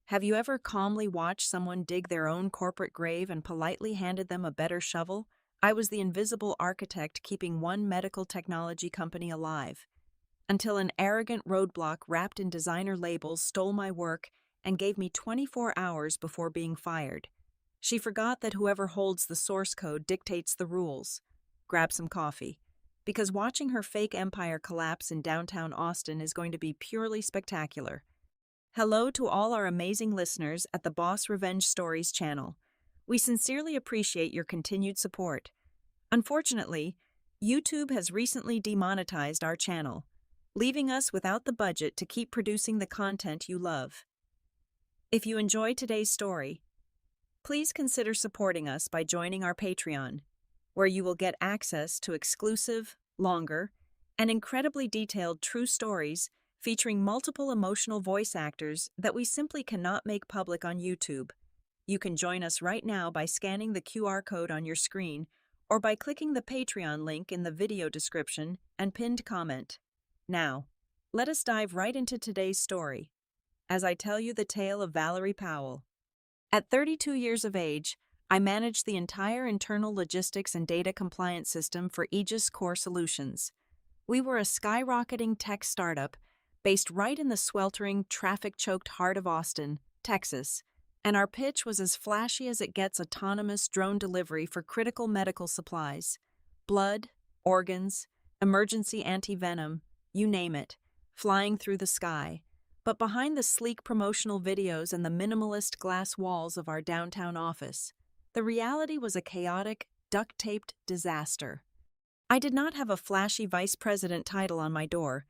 Have you ever calmly watched someone dig their own corporate grave and politely handed them a better shovel? I was the invisible architect keeping one medical technology company alive, until an arrogant roadblock wrapped in designer labels stole my work and gave me 24 hours before being fired. She forgot that whoever holds the source code dictates the rules. Grab some coffee, because watching her fake empire collapse in downtown Austin is going to be purely spectacular. Hello to all our amazing listeners at the Boss Revenge Stories channel. We sincerely appreciate your continued support. Unfortunately, YouTube has recently demonetized our channel, leaving us without the budget to keep producing the content you love. If you enjoyed today's story, please consider supporting us by joining our Patreon, where you will get access to exclusive, longer, and incredibly detailed true stories featuring multiple emotional voice actors that we simply cannot make public on YouTube. You can join us right now by scanning the QR code on your screen or by clicking the Patreon link in the video description and pinned comment. Now, let us dive right into today's story, as I tell you the tale of Valerie Powell. At 32 years of age, I managed the entire internal logistics and data compliance system for Aegis Core Solutions. We were a skyrocketing tech startup based right in the sweltering, traffic-choked heart of Austin, Texas, and our pitch was as flashy as it gets: autonomous drone delivery for critical medical supplies. Blood, organs, emergency anti-venom, you name it, flying through the sky. But behind the sleek promotional videos and the minimalist glass walls of our downtown office, the reality was a chaotic, duct-taped disaster. I did not have a flashy vice president title on my door.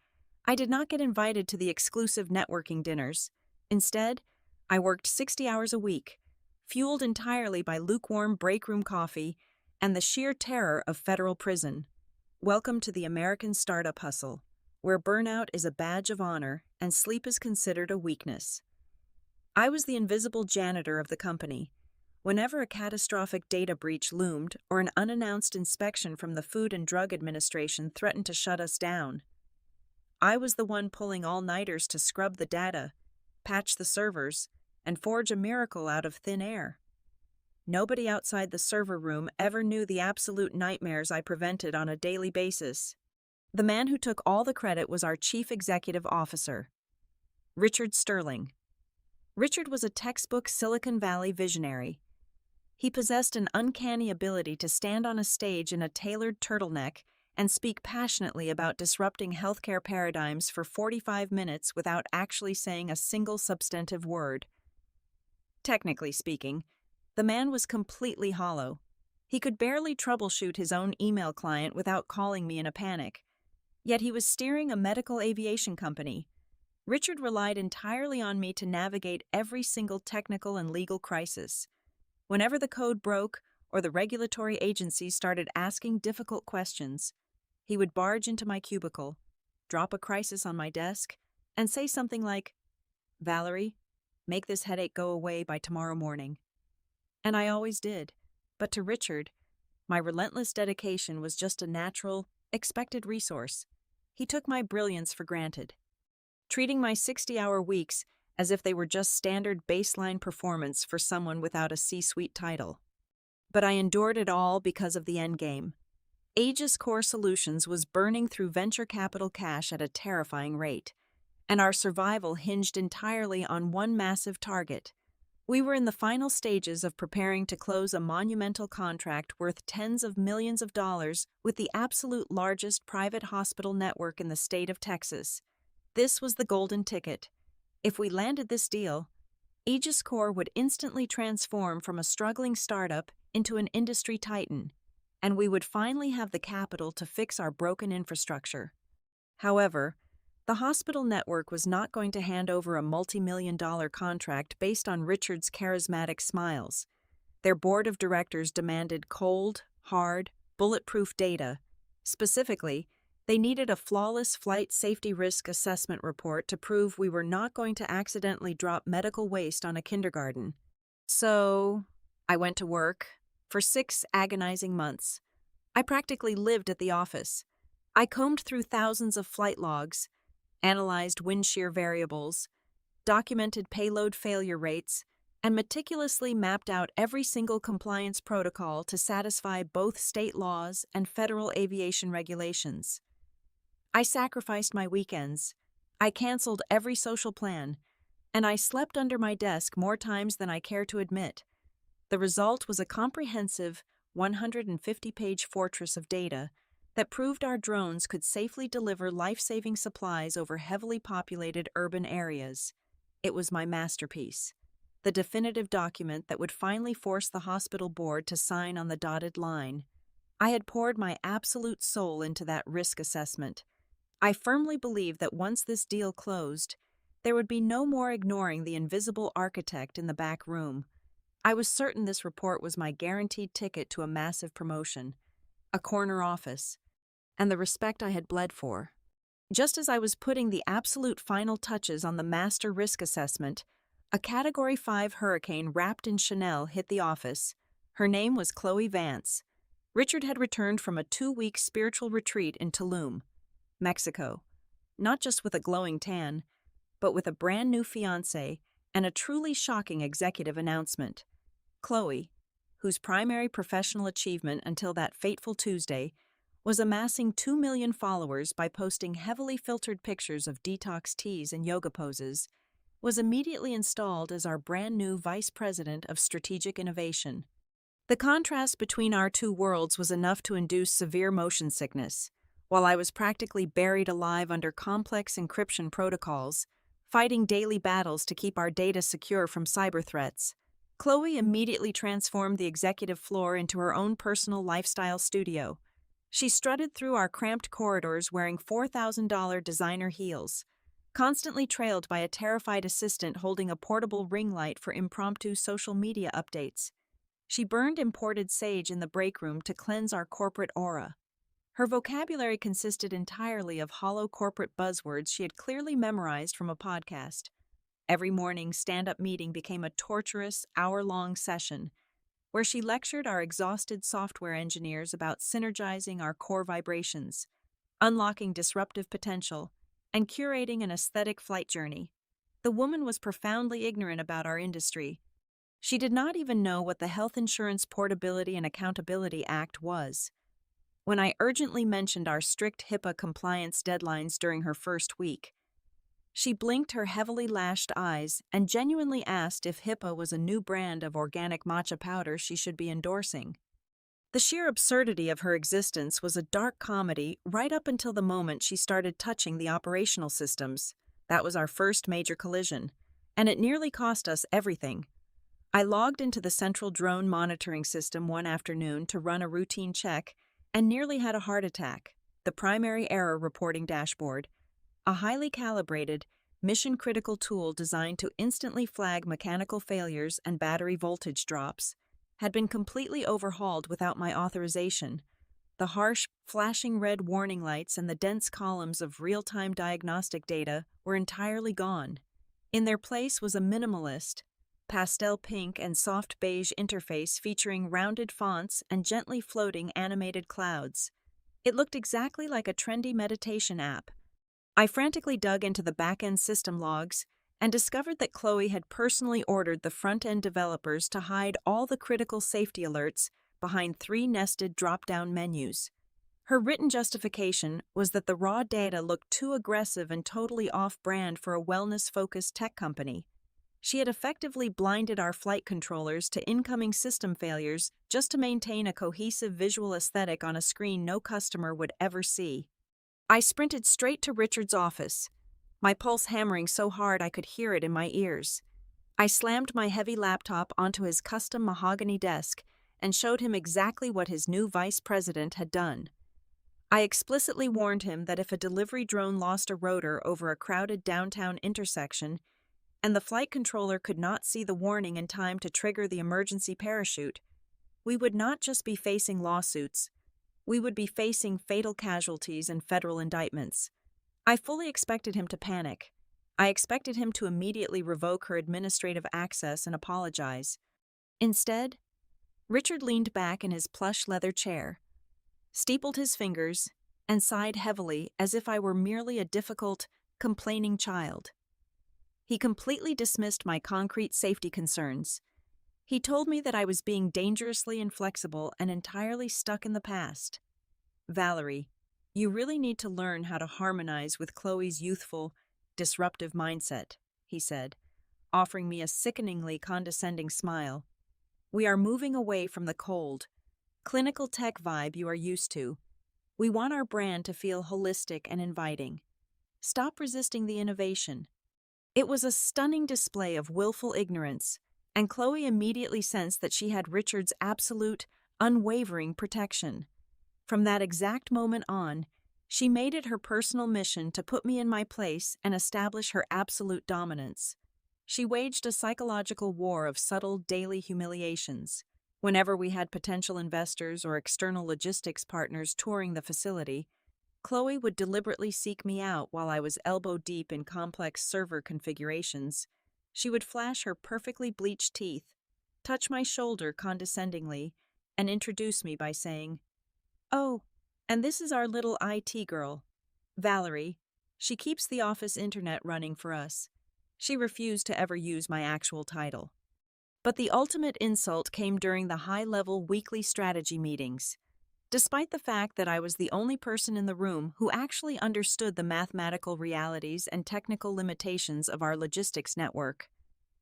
I did not get invited to the exclusive networking dinners. Instead, I worked 60 hours a week, fueled entirely by lukewarm break-room coffee and the sheer terror of federal prison. Welcome to the American startup hustle, where burnout is a badge of honor and sleep is considered a weakness. I was the invisible janitor of the company. Whenever a catastrophic data breach loomed or an unannounced inspection from the Food and Drug Administration threatened to shut us down, I was the one pulling all-nighters to scrub the data, patch the servers, and forge a miracle out of thin air. Nobody outside the server room ever knew the absolute nightmares I prevented on a daily basis. The man who took all the credit was our Chief Executive Officer, Richard Sterling. Richard was a textbook Silicon Valley visionary. He possessed an uncanny ability to stand on a stage in a tailored turtleneck and speak passionately about disrupting healthcare paradigms for 45 minutes without actually saying a single substantive word. Technically speaking, the man was completely hollow. He could barely troubleshoot his own email client without calling me in a panic. Yet he was steering a medical aviation company. Richard relied entirely on me to navigate every single technical and legal crisis. Whenever the code broke or the regulatory agencies started asking difficult questions, he would barge into my cubicle, drop a crisis on my desk, and say something like, "Valerie, make this headache go away by tomorrow morning." And I always did. But to Richard, my relentless dedication was just a natural, expected resource. He took my brilliance for granted, treating my 60-hour weeks as if they were just standard baseline performance for someone without a C-suite title. But I endured it all because of the endgame. Aegis Core Solutions was burning through venture capital cash at a terrifying rate, and our survival hinged entirely on one massive target. We were in the final stages of preparing to close a monumental contract worth tens of millions of dollars with the absolute largest private hospital network in the state of Texas. This was the golden ticket. If we landed this deal, Aegis Core would instantly transform from a struggling startup into an industry titan, and we would finally have the capital to fix our broken infrastructure. However, the hospital network was not going to hand over a multi-million-dollar contract based on Richard's charismatic smiles. Their board of directors demanded cold, hard, bulletproof data. Specifically, they needed a flawless flight safety risk assessment report to prove we were not going to accidentally drop medical waste on a kindergarten. So, I went to work for 6 agonizing months. I practically lived at the office. I combed through thousands of flight logs, analyzed wind shear variables, documented payload failure rates, and meticulously mapped out every single compliance protocol to satisfy both state laws and federal aviation regulations. I sacrificed my weekends. I canceled every social plan, and I slept under my desk more times than I care to admit. The result was a comprehensive 150-page fortress of data that proved our drones could safely deliver life-saving supplies over heavily populated urban areas. It was my masterpiece, the definitive document that would finally force the hospital board to sign on the dotted line. I had poured my absolute soul into that risk assessment. I firmly believed that once this deal closed, there would be no more ignoring the invisible architect in the back room. I was certain this report was my guaranteed ticket to a massive promotion, a corner office, and the respect I had bled for. Just as I was putting the absolute final touches on the master risk assessment, a Category 5 hurricane wrapped in Chanel hit the office. Her name was Chloe Vance. Richard had returned from a 2-week spiritual retreat in Tulum, Mexico, not just with a glowing tan, but with a brand new fiancé and a truly shocking executive announcement. Chloe, whose primary professional achievement until that fateful Tuesday was amassing 2 million followers by posting heavily filtered pictures of detox teas and yoga poses, was immediately installed as our brand new Vice President of Strategic Innovation. The contrast between our two worlds was enough to induce severe motion sickness. While I was practically buried alive under complex encryption protocols, fighting daily battles to keep our data secure from cyber threats, Chloe immediately transformed the executive floor into her own personal lifestyle studio. She strutted through our cramped corridors wearing $4,000 designer heels, constantly trailed by a terrified assistant holding a portable ring light for impromptu social media updates. She burned imported sage in the break room to cleanse our corporate aura. Her vocabulary consisted entirely of hollow corporate buzzwords she had clearly memorized from a podcast. Every morning, stand-up meeting became a torturous, hour-long session where she lectured our exhausted software engineers about synergizing our core vibrations, unlocking disruptive potential, and curating an aesthetic flight journey. The woman was profoundly ignorant about our industry. She did not even know what the Health Insurance Portability and Accountability Act was. When I urgently mentioned our strict HIPAA compliance deadlines during her first week, she blinked her heavily lashed eyes and genuinely asked if HIPAA was a new brand of organic matcha powder she should be endorsing. The sheer absurdity of her existence was a dark comedy right up until the moment she started touching the operational systems. That was our first major collision, and it nearly cost us everything. I logged into the central drone monitoring system one afternoon to run a routine check and nearly had a heart attack. The primary error reporting dashboard, a highly calibrated, mission-critical tool designed to instantly flag mechanical failures and battery voltage drops, had been completely overhauled without my authorization. The harsh, flashing red warning lights and the dense columns of real-time diagnostic data were entirely gone. In their place was a minimalist, pastel pink and soft beige interface featuring rounded fonts and gently floating animated clouds. It looked exactly like a trendy meditation app. I frantically dug into the back-end system logs and discovered that Chloe had personally ordered the front-end developers to hide all the critical safety alerts behind 3 nested drop-down menus. Her written justification was that the raw data looked too aggressive and totally off-brand for a wellness-focused tech company. She had effectively blinded our flight controllers to incoming system failures just to maintain a cohesive visual aesthetic on a screen no customer would ever see. I sprinted straight to Richard's office, my pulse hammering so hard I could hear it in my ears. I slammed my heavy laptop onto his custom mahogany desk and showed him exactly what his new vice president had done. I explicitly warned him that if a delivery drone lost a rotor over a crowded downtown intersection, and the flight controller could not see the warning in time to trigger the emergency parachute, we would not just be facing lawsuits, we would be facing fatal casualties and federal indictments. I fully expected him to panic. I expected him to immediately revoke her administrative access and apologize. Instead, Richard leaned back in his plush leather chair, steepled his fingers, and sighed heavily as if I were merely a difficult, complaining child. He completely dismissed my concrete safety concerns. He told me that I was being dangerously inflexible and entirely stuck in the past. Valerie, you really need to learn how to harmonize with Chloe's youthful, disruptive mindset, he said, offering me a sickeningly condescending smile. We are moving away from the cold, clinical tech vibe you are used to. We want our brand to feel holistic and inviting. Stop resisting the innovation. It was a stunning display of willful ignorance, and Chloe immediately sensed that she had Richard's absolute, unwavering protection. From that exact moment on, she made it her personal mission to put me in my place and establish her absolute dominance. She waged a psychological war of subtle daily humiliations. Whenever we had potential investors or external logistics partners touring the facility, Chloe would deliberately seek me out while I was elbow-deep in complex server configurations. She would flash her perfectly bleached teeth, touch my shoulder condescendingly, and introduce me by saying, "Oh, and this is our little IT girl, Valerie. She keeps the office internet running for us." She refused to ever use my actual title. But the ultimate insult came during the high-level weekly strategy meetings. Despite the fact that I was the only person in the room who actually understood the mathematical realities and technical limitations of our logistics network,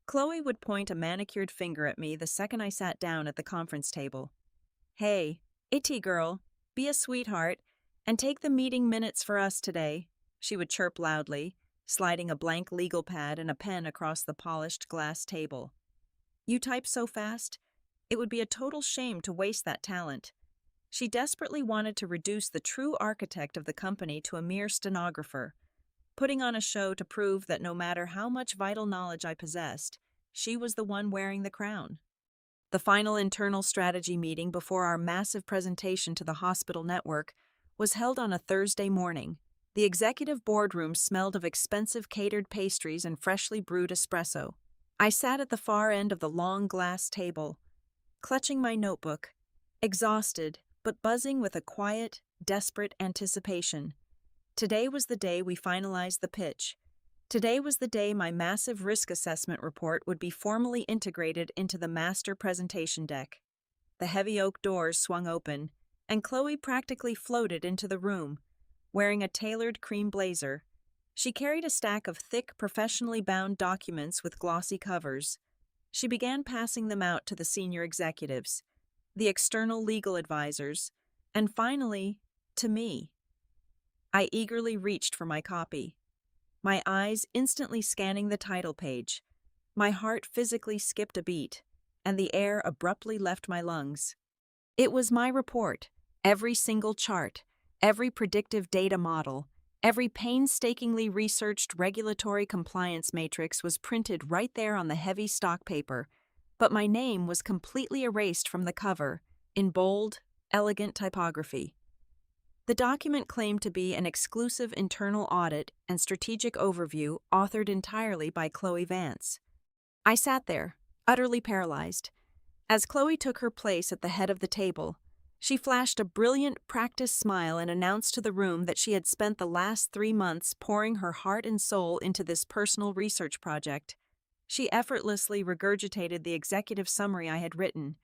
Chloe would point a manicured finger at me the second I sat down at the conference table. "Hey, itty girl, be a sweetheart and take the meeting minutes for us today," she would chirp loudly, sliding a blank legal pad and a pen across the polished glass table. "You type so fast, it would be a total shame to waste that talent." She desperately wanted to reduce the true architect of the company to a mere stenographer, putting on a show to prove that no matter how much vital knowledge I possessed, she was the one wearing the crown. The final internal strategy meeting before our massive presentation to the hospital network was held on a Thursday morning. The executive boardroom smelled of expensive catered pastries and freshly brewed espresso. I sat at the far end of the long glass table, clutching my notebook, exhausted but buzzing with a quiet, desperate anticipation. Today was the day we finalized the pitch. Today was the day my massive risk assessment report would be formally integrated into the master presentation deck. The heavy oak doors swung open, and Chloe practically floated into the room, wearing a tailored cream blazer. She carried a stack of thick, professionally bound documents with glossy covers. She began passing them out to the senior executives, the external legal advisors, and finally, to me. I eagerly reached for my copy, my eyes instantly scanning the title page. My heart physically skipped a beat, and the air abruptly left my lungs. It was my report. Every single chart, every predictive data model, every painstakingly researched regulatory compliance matrix was printed right there on the heavy stock paper, but my name was completely erased from the cover, in bold, elegant typography. The document claimed to be an exclusive internal audit and strategic overview authored entirely by Chloe Vance. I sat there, utterly paralyzed. As Chloe took her place at the head of the table, she flashed a brilliant, practiced smile and announced to the room that she had spent the last 3 months pouring her heart and soul into this personal research project. She effortlessly regurgitated the executive summary I had written,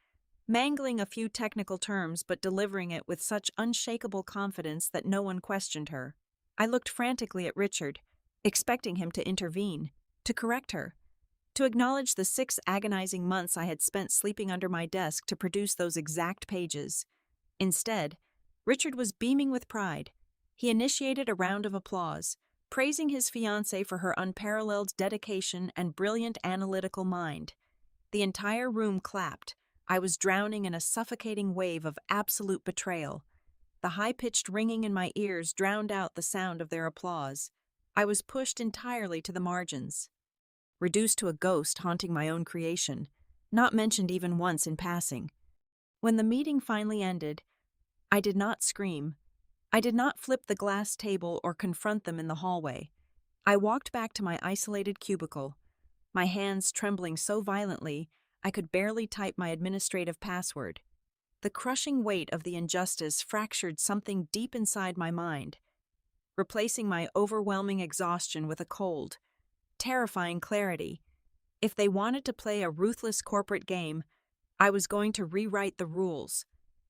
mangling a few technical terms but delivering it with such unshakable confidence that no one questioned her. I looked frantically at Richard, expecting him to intervene, to correct her, to acknowledge the 6 agonizing months I had spent sleeping under my desk to produce those exact pages. Instead, Richard was beaming with pride. He initiated a round of applause, praising his fiancée for her unparalleled dedication and brilliant analytical mind. The entire room clapped. I was drowning in a suffocating wave of absolute betrayal. The high-pitched ringing in my ears drowned out the sound of their applause. I was pushed entirely to the margins, reduced to a ghost haunting my own creation, not mentioned even once in passing. When the meeting finally ended, I did not scream. I did not flip the glass table or confront them in the hallway. I walked back to my isolated cubicle, my hands trembling so violently I could barely type my administrative password. The crushing weight of the injustice fractured something deep inside my mind, replacing my overwhelming exhaustion with a cold, terrifying clarity. If they wanted to play a ruthless corporate game, I was going to rewrite the rules.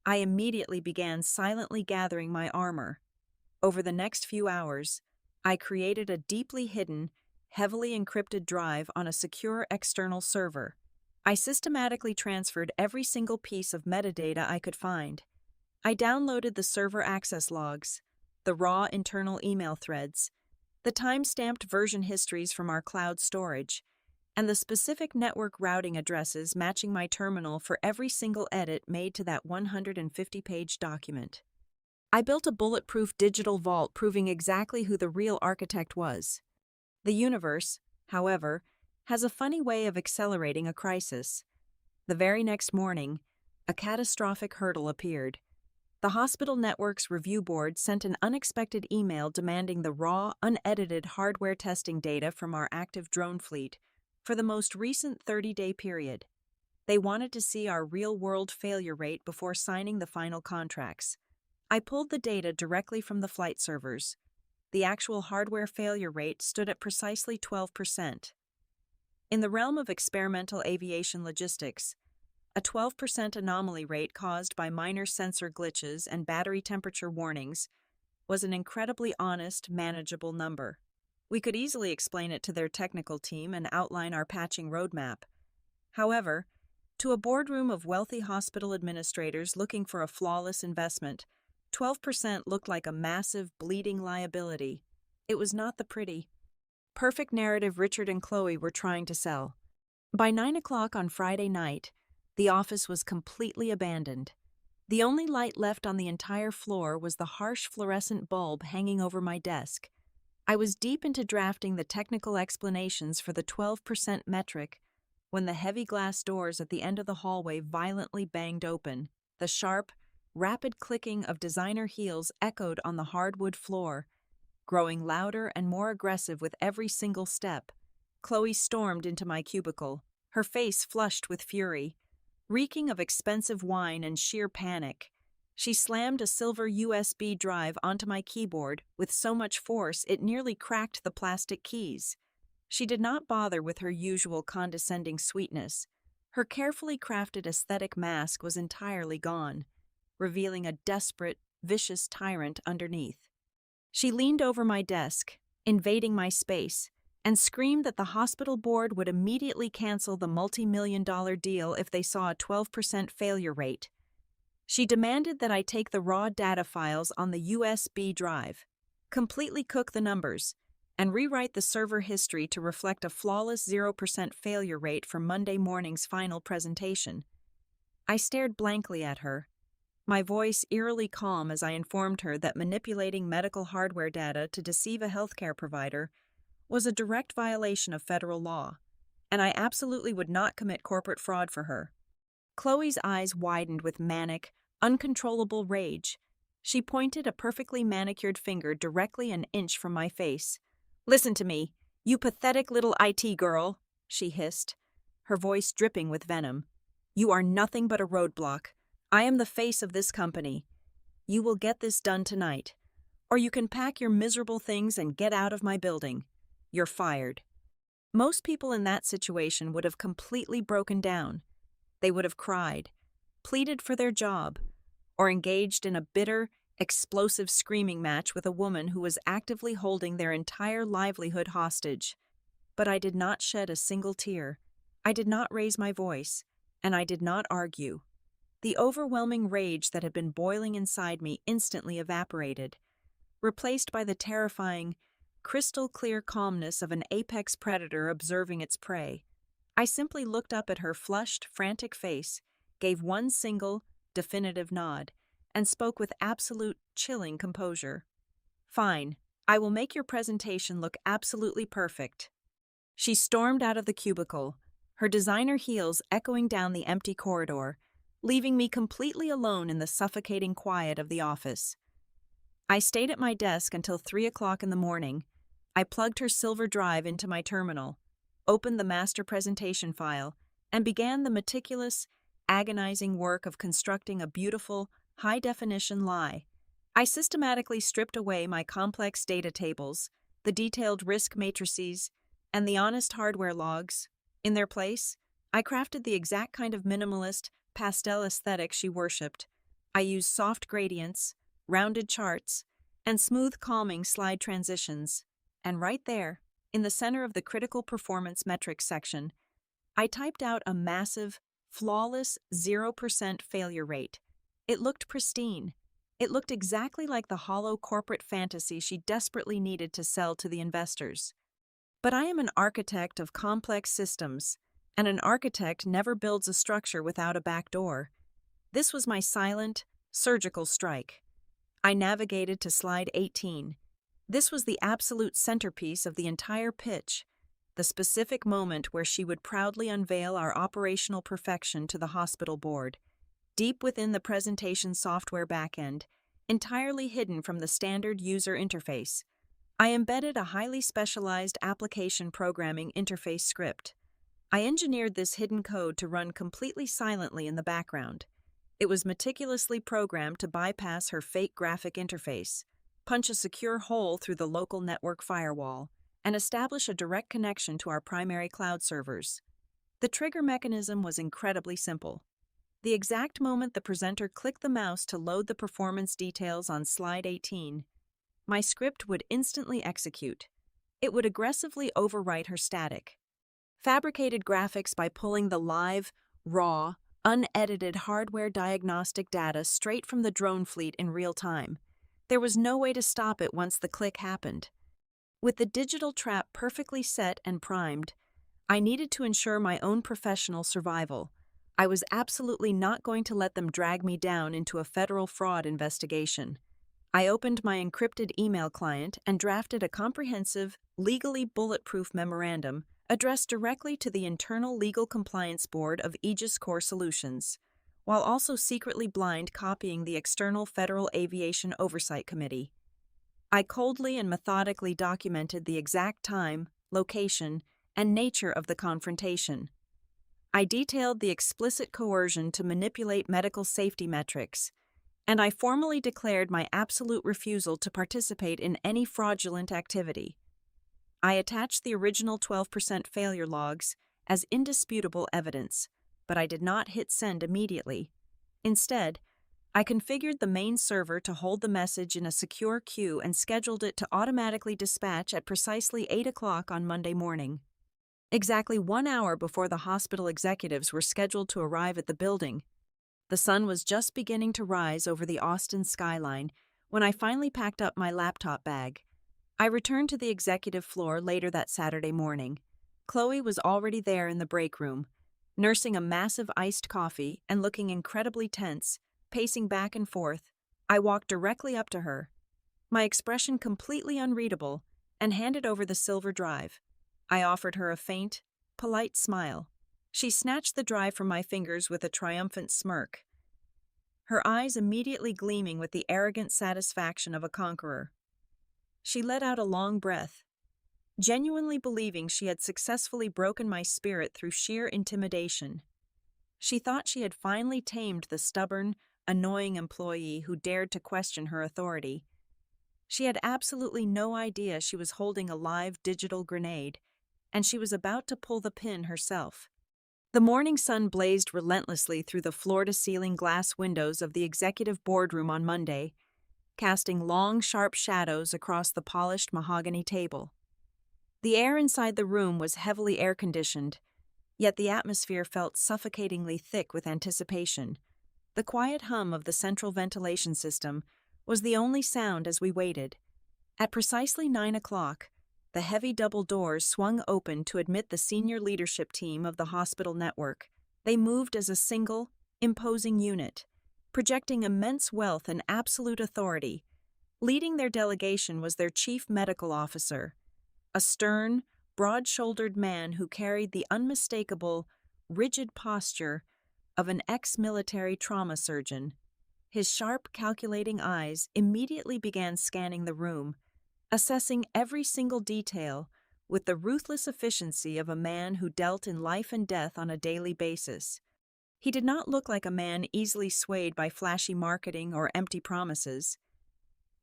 I immediately began silently gathering my armor. Over the next few hours, I created a deeply hidden, heavily encrypted drive on a secure external server. I systematically transferred every single piece of metadata I could find. I downloaded the server access logs, the raw internal email threads, the time-stamped version histories from our cloud storage, and the specific network routing addresses matching my terminal for every single edit made to that 150-page document. I built a bulletproof digital vault proving exactly who the real architect was. The universe, however, has a funny way of accelerating a crisis. The very next morning, a catastrophic hurdle appeared. The hospital network's review board sent an unexpected email demanding the raw, unedited hardware testing data from our active drone fleet for the most recent 30-day period. They wanted to see our real-world failure rate before signing the final contracts. I pulled the data directly from the flight servers. The actual hardware failure rate stood at precisely 12%. In the realm of experimental aviation logistics, a 12% anomaly rate caused by minor sensor glitches and battery temperature warnings was an incredibly honest, manageable number. We could easily explain it to their technical team and outline our patching roadmap. However, to a boardroom of wealthy hospital administrators looking for a flawless investment, 12% looked like a massive, bleeding liability. It was not the pretty, perfect narrative Richard and Chloe were trying to sell. By 9 o'clock on Friday night, the office was completely abandoned. The only light left on the entire floor was the harsh fluorescent bulb hanging over my desk. I was deep into drafting the technical explanations for the 12% metric when the heavy glass doors at the end of the hallway violently banged open. The sharp, rapid clicking of designer heels echoed on the hardwood floor, growing louder and more aggressive with every single step. Chloe stormed into my cubicle, her face flushed with fury, reeking of expensive wine and sheer panic. She slammed a silver USB drive onto my keyboard with so much force it nearly cracked the plastic keys. She did not bother with her usual condescending sweetness. Her carefully crafted aesthetic mask was entirely gone, revealing a desperate, vicious tyrant underneath. She leaned over my desk, invading my space, and screamed that the hospital board would immediately cancel the multi-million-dollar deal if they saw a 12% failure rate. She demanded that I take the raw data files on the USB drive, completely cook the numbers, and rewrite the server history to reflect a flawless 0% failure rate for Monday morning's final presentation. I stared blankly at her, my voice eerily calm as I informed her that manipulating medical hardware data to deceive a healthcare provider was a direct violation of federal law, and I absolutely would not commit corporate fraud for her. Chloe's eyes widened with manic, uncontrollable rage. She pointed a perfectly manicured finger directly an inch from my face. "Listen to me, you pathetic little IT girl," she hissed, her voice dripping with venom. "You are nothing but a roadblock. I am the face of this company. You will get this done tonight, or you can pack your miserable things and get out of my building. You're fired." Most people in that situation would have completely broken down. They would have cried, pleaded for their job, or engaged in a bitter, explosive screaming match with a woman who was actively holding their entire livelihood hostage. But I did not shed a single tear. I did not raise my voice, and I did not argue. The overwhelming rage that had been boiling inside me instantly evaporated, replaced by the terrifying, crystal-clear calmness of an apex predator observing its prey. I simply looked up at her flushed, frantic face, gave one single, definitive nod, and spoke with absolute, chilling composure. "Fine, I will make your presentation look absolutely perfect." She stormed out of the cubicle, her designer heels echoing down the empty corridor, leaving me completely alone in the suffocating quiet of the office. I stayed at my desk until 3 o'clock in the morning. I plugged her silver drive into my terminal, opened the master presentation file, and began the meticulous, agonizing work of constructing a beautiful, high-definition lie. I systematically stripped away my complex data tables, the detailed risk matrices, And the honest hardware logs, in their place, I crafted the exact kind of minimalist, pastel aesthetic she worshipped. I used soft gradients, rounded charts, and smooth calming slide transitions. And right there, in the center of the critical performance metrics section, I typed out a massive, flawless 0% failure rate. It looked pristine. It looked exactly like the hollow corporate fantasy she desperately needed to sell to the investors. But I am an architect of complex systems, and an architect never builds a structure without a back door. This was my silent, surgical strike. I navigated to slide 18. This was the absolute centerpiece of the entire pitch, the specific moment where she would proudly unveil our operational perfection to the hospital board. Deep within the presentation software backend, entirely hidden from the standard user interface, I embedded a highly specialized application programming interface script. I engineered this hidden code to run completely silently in the background. It was meticulously programmed to bypass her fake graphic interface, punch a secure hole through the local network firewall, and establish a direct connection to our primary cloud servers. The trigger mechanism was incredibly simple. The exact moment the presenter clicked the mouse to load the performance details on slide 18, my script would instantly execute. It would aggressively overwrite her static, fabricated graphics by pulling the live, raw, unedited hardware diagnostic data straight from the drone fleet in real time. There was no way to stop it once the click happened. With the digital trap perfectly set and primed, I needed to ensure my own professional survival. I was absolutely not going to let them drag me down into a federal fraud investigation. I opened my encrypted email client and drafted a comprehensive, legally bulletproof memorandum addressed directly to the Internal Legal Compliance Board of Aegis Core Solutions, while also secretly blind copying the External Federal Aviation Oversight Committee. I coldly and methodically documented the exact time, location, and nature of the confrontation. I detailed the explicit coercion to manipulate medical safety metrics, and I formally declared my absolute refusal to participate in any fraudulent activity. I attached the original 12% failure logs as indisputable evidence, but I did not hit send immediately. Instead, I configured the main server to hold the message in a secure queue and scheduled it to automatically dispatch at precisely 8 o'clock on Monday morning. Exactly 1 hour before the hospital executives were scheduled to arrive at the building, the sun was just beginning to rise over the Austin skyline when I finally packed up my laptop bag. I returned to the executive floor later that Saturday morning. Chloe was already there in the break room, nursing a massive iced coffee and looking incredibly tense, pacing back and forth. I walked directly up to her, my expression completely unreadable, and handed over the silver drive. I offered her a faint, polite smile. She snatched the drive from my fingers with a triumphant smirk, her eyes immediately gleaming with the arrogant satisfaction of a conqueror. She let out a long breath, genuinely believing she had successfully broken my spirit through sheer intimidation. She thought she had finally tamed the stubborn, annoying employee who dared to question her authority. She had absolutely no idea she was holding a live digital grenade, and she was about to pull the pin herself. The morning sun blazed relentlessly through the floor-to-ceiling glass windows of the executive boardroom on Monday, casting long, sharp shadows across the polished mahogany table. The air inside the room was heavily air-conditioned, yet the atmosphere felt suffocatingly thick with anticipation. The quiet hum of the central ventilation system was the only sound as we waited. At precisely 9 o'clock, the heavy double doors swung open to admit the senior leadership team of the hospital network. They moved as a single, imposing unit, projecting immense wealth and absolute authority. Leading their delegation was their chief medical officer, a stern, broad-shouldered man who carried the unmistakable, rigid posture of an ex-military trauma surgeon. His sharp, calculating eyes immediately began scanning the room, assessing every single detail with the ruthless efficiency of a man who dealt in life and death on a daily basis. He did not look like a man easily swayed by flashy marketing or empty promises.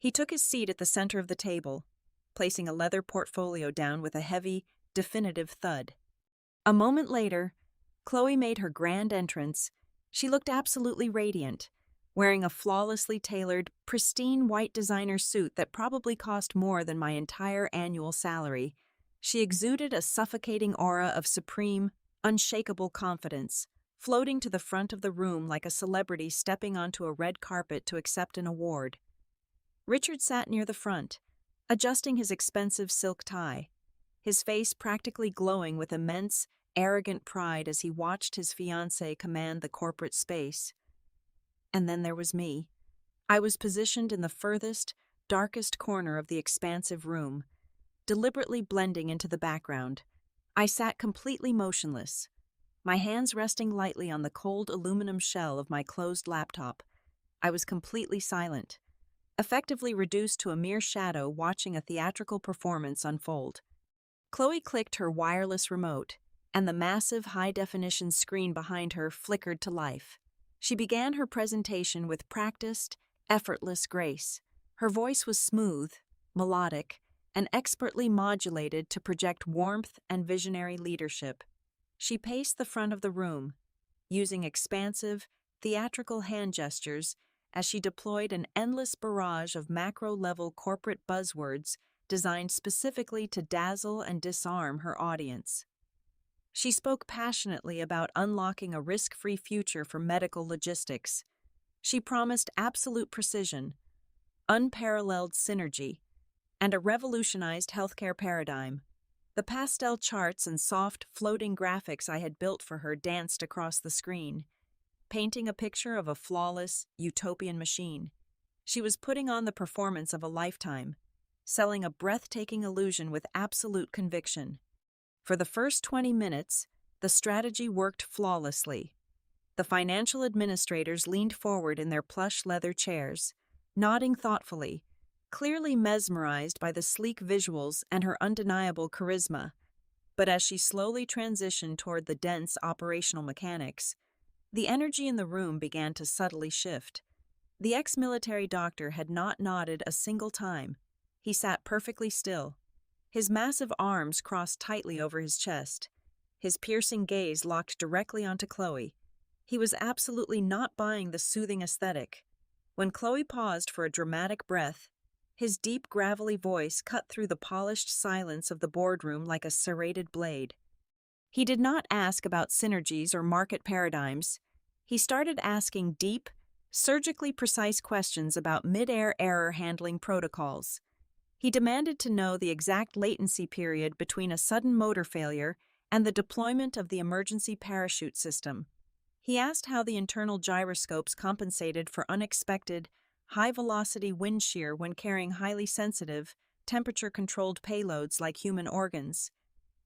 He took his seat at the center of the table, placing a leather portfolio down with a heavy, definitive thud. A moment later, Chloe made her grand entrance. She looked absolutely radiant, wearing a flawlessly tailored, pristine white designer suit that probably cost more than my entire annual salary. She exuded a suffocating aura of supreme, unshakable confidence, floating to the front of the room like a celebrity stepping onto a red carpet to accept an award. Richard sat near the front, adjusting his expensive silk tie, his face practically glowing with immense, arrogant pride as he watched his fiancée command the corporate space. And then there was me. I was positioned in the furthest, darkest corner of the expansive room, deliberately blending into the background. I sat completely motionless, my hands resting lightly on the cold aluminum shell of my closed laptop. I was completely silent, effectively reduced to a mere shadow watching a theatrical performance unfold. Chloe clicked her wireless remote, and the massive high-definition screen behind her flickered to life. She began her presentation with practiced, effortless grace. Her voice was smooth, melodic, and expertly modulated to project warmth and visionary leadership. She paced the front of the room, using expansive, theatrical hand gestures as she deployed an endless barrage of macro-level corporate buzzwords designed specifically to dazzle and disarm her audience. She spoke passionately about unlocking a risk-free future for medical logistics. She promised absolute precision, unparalleled synergy, and a revolutionized healthcare paradigm. The pastel charts and soft, floating graphics I had built for her danced across the screen, painting a picture of a flawless, utopian machine. She was putting on the performance of a lifetime, selling a breathtaking illusion with absolute conviction. For the first 20 minutes, the strategy worked flawlessly. The financial administrators leaned forward in their plush leather chairs, nodding thoughtfully, clearly mesmerized by the sleek visuals and her undeniable charisma. But as she slowly transitioned toward the dense operational mechanics, the energy in the room began to subtly shift. The ex-military doctor had not nodded a single time. He sat perfectly still, his massive arms crossed tightly over his chest, his piercing gaze locked directly onto Chloe. He was absolutely not buying the soothing aesthetic. When Chloe paused for a dramatic breath, his deep, gravelly voice cut through the polished silence of the boardroom like a serrated blade. He did not ask about synergies or market paradigms. He started asking deep, surgically precise questions about mid-air error handling protocols. He demanded to know the exact latency period between a sudden motor failure and the deployment of the emergency parachute system. He asked how the internal gyroscopes compensated for unexpected, high-velocity wind shear when carrying highly sensitive, temperature-controlled payloads like human organs.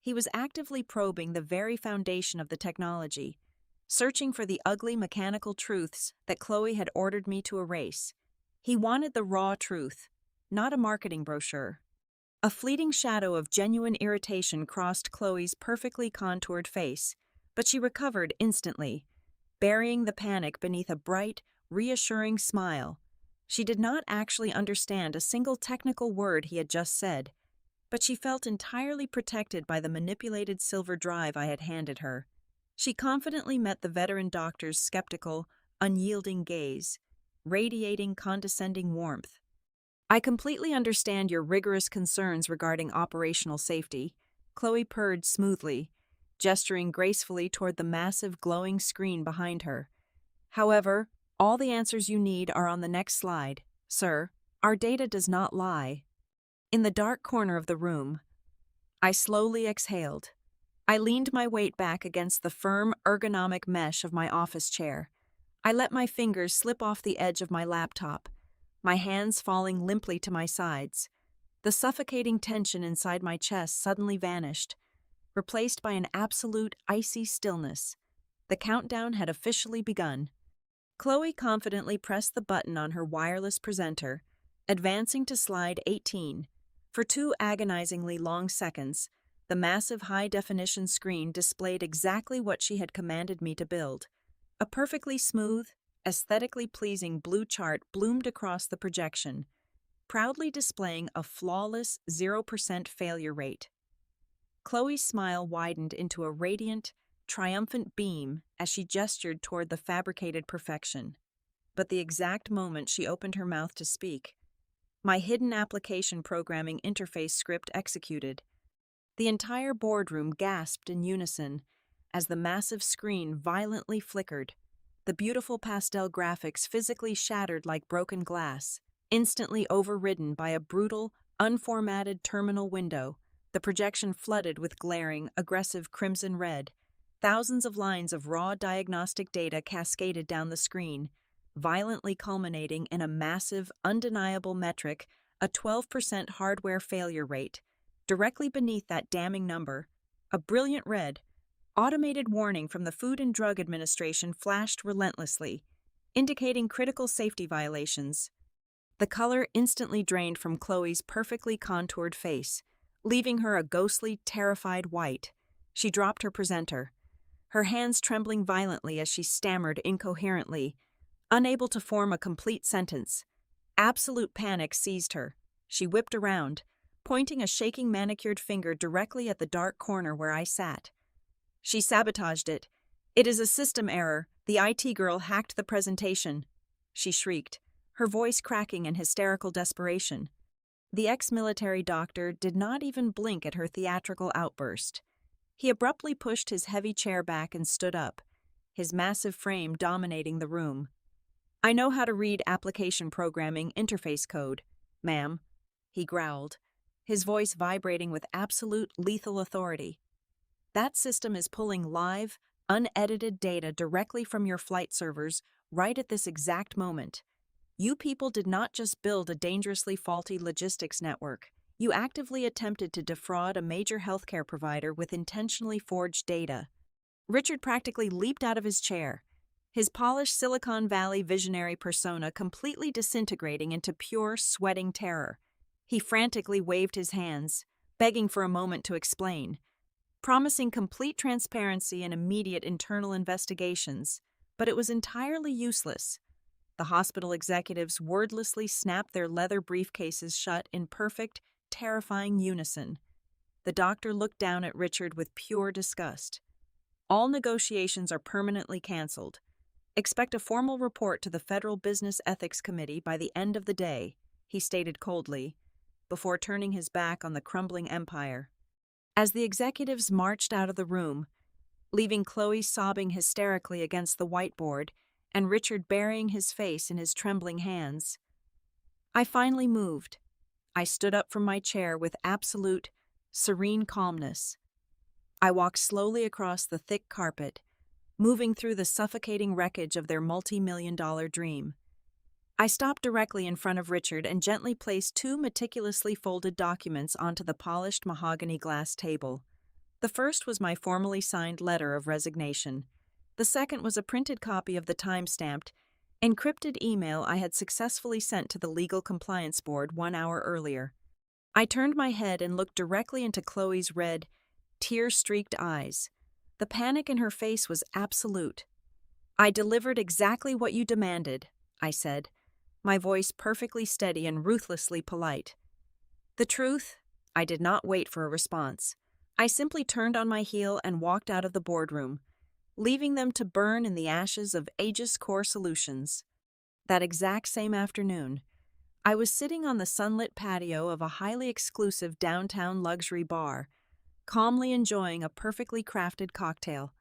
He was actively probing the very foundation of the technology, searching for the ugly mechanical truths that Chloe had ordered me to erase. He wanted the raw truth, not a marketing brochure. A fleeting shadow of genuine irritation crossed Chloe's perfectly contoured face, but she recovered instantly, burying the panic beneath a bright, reassuring smile. She did not actually understand a single technical word he had just said, but she felt entirely protected by the manipulated silver drive I had handed her. She confidently met the veteran doctor's skeptical, unyielding gaze, radiating condescending warmth. "I completely understand your rigorous concerns regarding operational safety," Chloe purred smoothly, gesturing gracefully toward the massive glowing screen behind her. "However, all the answers you need are on the next slide, sir. Our data does not lie." In the dark corner of the room, I slowly exhaled. I leaned my weight back against the firm, ergonomic mesh of my office chair. I let my fingers slip off the edge of my laptop, my hands falling limply to my sides. The suffocating tension inside my chest suddenly vanished, replaced by an absolute, icy stillness. The countdown had officially begun. Chloe confidently pressed the button on her wireless presenter, advancing to slide 18. For 2 agonizingly long seconds, the massive high-definition screen displayed exactly what she had commanded me to build. A perfectly smooth, aesthetically pleasing blue chart bloomed across the projection, proudly displaying a flawless 0% failure rate. Chloe's smile widened into a radiant, triumphant beam as she gestured toward the fabricated perfection. But the exact moment she opened her mouth to speak, my hidden application programming interface script executed. The entire boardroom gasped in unison as the massive screen violently flickered. The beautiful pastel graphics physically shattered like broken glass, instantly overridden by a brutal, unformatted terminal window. The projection flooded with glaring, aggressive crimson red. Thousands of lines of raw diagnostic data cascaded down the screen, violently culminating in a massive, undeniable metric, a 12% hardware failure rate. Directly beneath that damning number, a brilliant red, automated warning from the Food and Drug Administration flashed relentlessly, indicating critical safety violations. The color instantly drained from Chloe's perfectly contoured face, leaving her a ghostly, terrified white. She dropped her presenter, her hands trembling violently as she stammered incoherently, unable to form a complete sentence. Absolute panic seized her. She whipped around, pointing a shaking manicured finger directly at the dark corner where I sat. She sabotaged it. "It is a system error. The IT girl hacked the presentation," she shrieked, her voice cracking in hysterical desperation. The ex-military doctor did not even blink at her theatrical outburst. He abruptly pushed his heavy chair back and stood up, his massive frame dominating the room. "I know how to read application programming interface code, ma'am," he growled, his voice vibrating with absolute lethal authority. "That system is pulling live, unedited data directly from your flight servers right at this exact moment. You people did not just build a dangerously faulty logistics network. You actively attempted to defraud a major healthcare provider with intentionally forged data." Richard practically leaped out of his chair, his polished Silicon Valley visionary persona completely disintegrating into pure, sweating terror. He frantically waved his hands, begging for a moment to explain, promising complete transparency and immediate internal investigations, but it was entirely useless. The hospital executives wordlessly snapped their leather briefcases shut in perfect, terrifying unison. The doctor looked down at Richard with pure disgust. "All negotiations are permanently canceled. Expect a formal report to the Federal Business Ethics Committee by the end of the day," he stated coldly, before turning his back on the crumbling empire. As the executives marched out of the room, leaving Chloe sobbing hysterically against the whiteboard and Richard burying his face in his trembling hands, I finally moved. I stood up from my chair with absolute, serene calmness. I walked slowly across the thick carpet, moving through the suffocating wreckage of their multi-million-dollar dream. I stopped directly in front of Richard and gently placed two meticulously folded documents onto the polished mahogany glass table. The first was my formally signed letter of resignation. The second was a printed copy of the time-stamped, encrypted email I had successfully sent to the Legal Compliance Board 1 hour earlier. I turned my head and looked directly into Chloe's red, tear-streaked eyes. The panic in her face was absolute. "I delivered exactly what you demanded," I said, my voice perfectly steady and ruthlessly polite. The truth, I did not wait for a response. I simply turned on my heel and walked out of the boardroom, leaving them to burn in the ashes of Aegis Core Solutions. That exact same afternoon, I was sitting on the sunlit patio of a highly exclusive downtown luxury bar, calmly enjoying a perfectly crafted cocktail.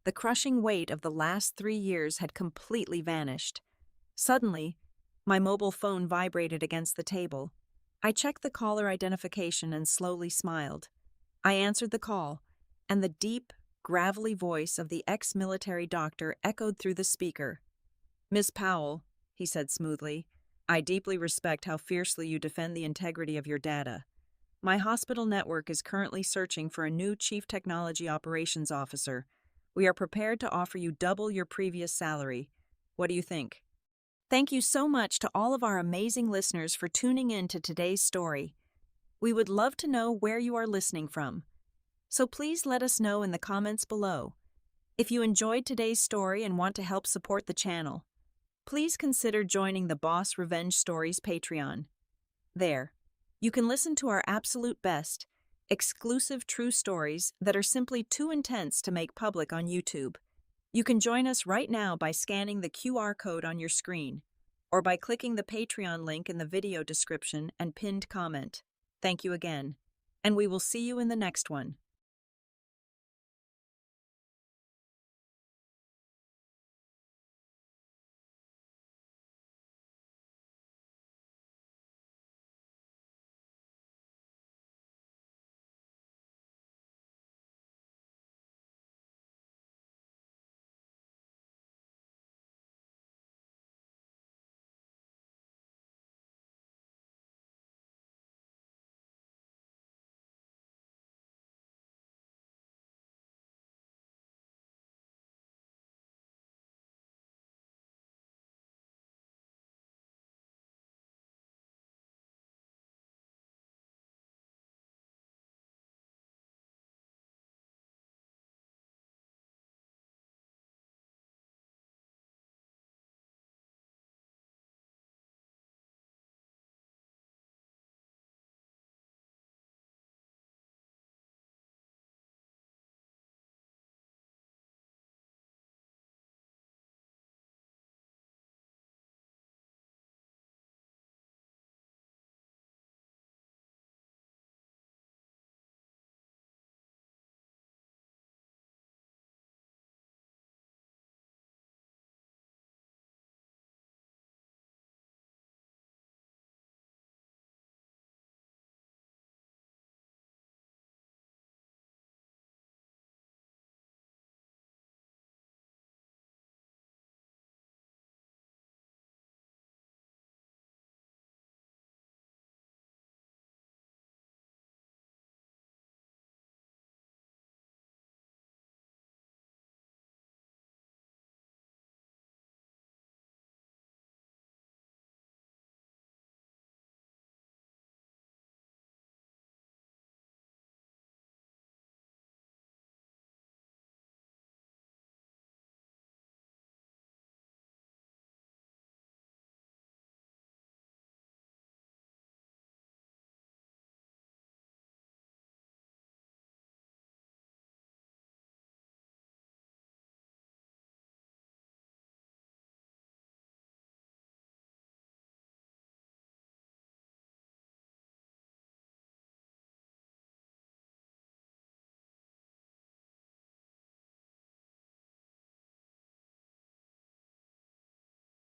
The crushing weight of the last 3 years had completely vanished. Suddenly, my mobile phone vibrated against the table. I checked the caller identification and slowly smiled. I answered the call, and the deep, gravelly voice of the ex-military doctor echoed through the speaker. "Miss Powell," he said smoothly, "I deeply respect how fiercely you defend the integrity of your data. My hospital network is currently searching for a new Chief Technology Operations Officer. We are prepared to offer you double your previous salary. What do you think?" Thank you so much to all of our amazing listeners for tuning in to today's story. We would love to know where you are listening from, so please let us know in the comments below. If you enjoyed today's story and want to help support the channel, please consider joining the Boss Revenge Stories Patreon. There, you can listen to our absolute best, exclusive true stories that are simply too intense to make public on YouTube. You can join us right now by scanning the QR code on your screen, or by clicking the Patreon link in the video description and pinned comment. Thank you again, and we will see you in the next one.